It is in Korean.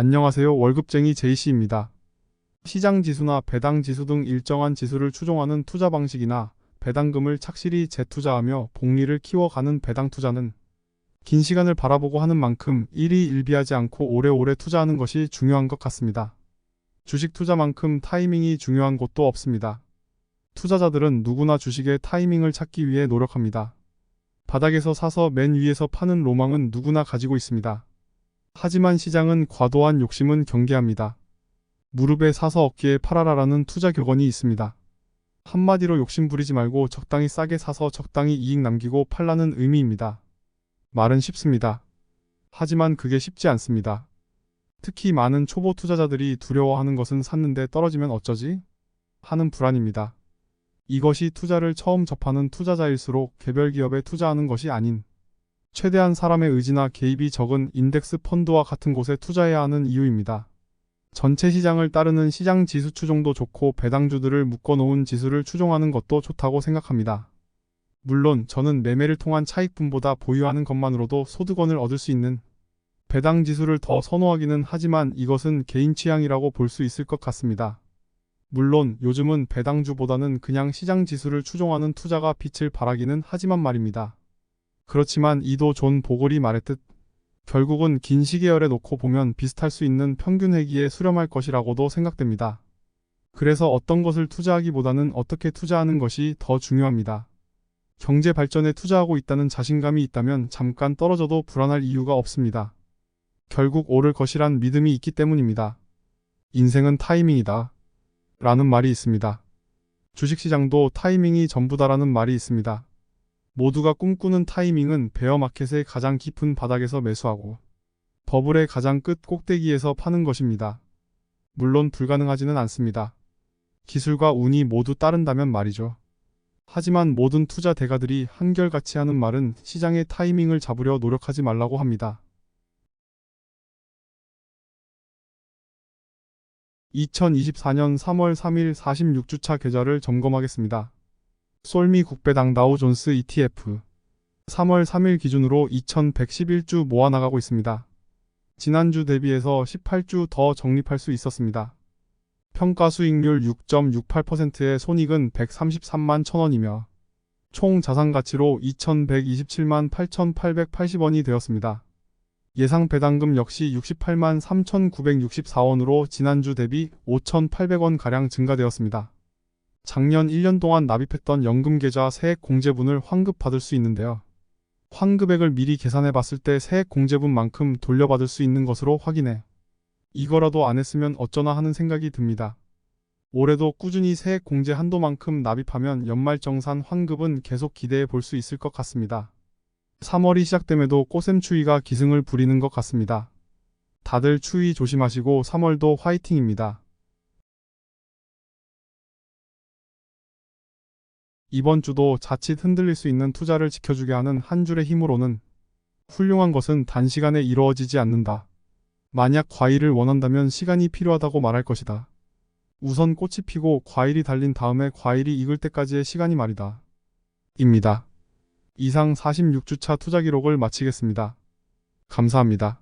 안녕하세요. 월급쟁이 제이씨입니다. 시장 지수나 배당 지수 등 일정한 지수를 추종하는 투자 방식이나 배당금을 착실히 재투자하며 복리를 키워가는 배당 투자는 긴 시간을 바라보고 하는 만큼 일희일비하지 않고 오래오래 투자하는 것이 중요한 것 같습니다. 주식 투자만큼 타이밍이 중요한 곳도 없습니다. 투자자들은 누구나 주식의 타이밍을 찾기 위해 노력합니다. 바닥에서 사서 맨 위에서 파는 로망은 누구나 가지고 있습니다. 하지만 시장은 과도한 욕심은 경계합니다. 무릎에 사서 어깨에 팔아라라는 투자 격언이 있습니다. 한마디로 욕심 부리지 말고 적당히 싸게 사서 적당히 이익 남기고 팔라는 의미입니다. 말은 쉽습니다. 하지만 그게 쉽지 않습니다. 특히 많은 초보 투자자들이 두려워하는 것은 샀는데 떨어지면 어쩌지? 하는 불안입니다. 이것이 투자를 처음 접하는 투자자일수록 개별 기업에 투자하는 것이 아닌 최대한 사람의 의지나 개입이 적은 인덱스 펀드와 같은 곳에 투자해야 하는 이유입니다. 전체 시장을 따르는 시장 지수 추종도 좋고 배당주들을 묶어놓은 지수를 추종하는 것도 좋다고 생각합니다. 물론 저는 매매를 통한 차익분보다 보유하는 것만으로도 소득원을 얻을 수 있는 배당 지수를 더 선호하기는 하지만 이것은 개인 취향이라고 볼 수 있을 것 같습니다. 물론 요즘은 배당주보다는 그냥 시장 지수를 추종하는 투자가 빛을 발하기는 하지만 말입니다. 그렇지만 이도 존 보글이 말했듯 결국은 긴 시계열에 놓고 보면 비슷할 수 있는 평균 회기에 수렴할 것이라고도 생각됩니다. 그래서 어떤 것을 투자하기보다는 어떻게 투자하는 것이 더 중요합니다. 경제 발전에 투자하고 있다는 자신감이 있다면 잠깐 떨어져도 불안할 이유가 없습니다. 결국 오를 것이란 믿음이 있기 때문입니다. 인생은 타이밍이다. 라는 말이 있습니다. 주식시장도 타이밍이 전부다라는 말이 있습니다. 모두가 꿈꾸는 타이밍은 베어마켓의 가장 깊은 바닥에서 매수하고 버블의 가장 끝 꼭대기에서 파는 것입니다. 물론 불가능하지는 않습니다. 기술과 운이 모두 따른다면 말이죠. 하지만 모든 투자 대가들이 한결같이 하는 말은 시장의 타이밍을 잡으려 노력하지 말라고 합니다. 2024년 3월 3일 46주차 계좌를 점검하겠습니다. 솔미 국배당 다우존스 ETF 3월 3일 기준으로 2111주 모아나가고 있습니다. 지난주 대비해서 18주 더 적립할 수 있었습니다. 평가 수익률 6.68%의 손익은 133만 1000원이며 총 자산 가치로 2127만 8880원이 되었습니다. 예상 배당금 역시 68만 3964원으로 지난주 대비 5800원가량 증가되었습니다. 작년 1년 동안 납입했던 연금계좌 세액공제분을 환급받을 수 있는데요. 환급액을 미리 계산해 봤을 때 세액공제분만큼 돌려받을 수 있는 것으로 확인해 이거라도 안 했으면 어쩌나 하는 생각이 듭니다. 올해도 꾸준히 세액공제 한도만큼 납입하면 연말정산 환급은 계속 기대해 볼 수 있을 것 같습니다. 3월이 시작됨에도 꽃샘추위가 기승을 부리는 것 같습니다. 다들 추위 조심하시고 3월도 화이팅입니다. 이번 주도 자칫 흔들릴 수 있는 투자를 지켜주게 하는 한 줄의 힘으로는 훌륭한 것은 단시간에 이루어지지 않는다. 만약 과일을 원한다면 시간이 필요하다고 말할 것이다. 우선 꽃이 피고 과일이 달린 다음에 과일이 익을 때까지의 시간이 말이다. 입니다. 이상 46주차 투자 기록을 마치겠습니다. 감사합니다.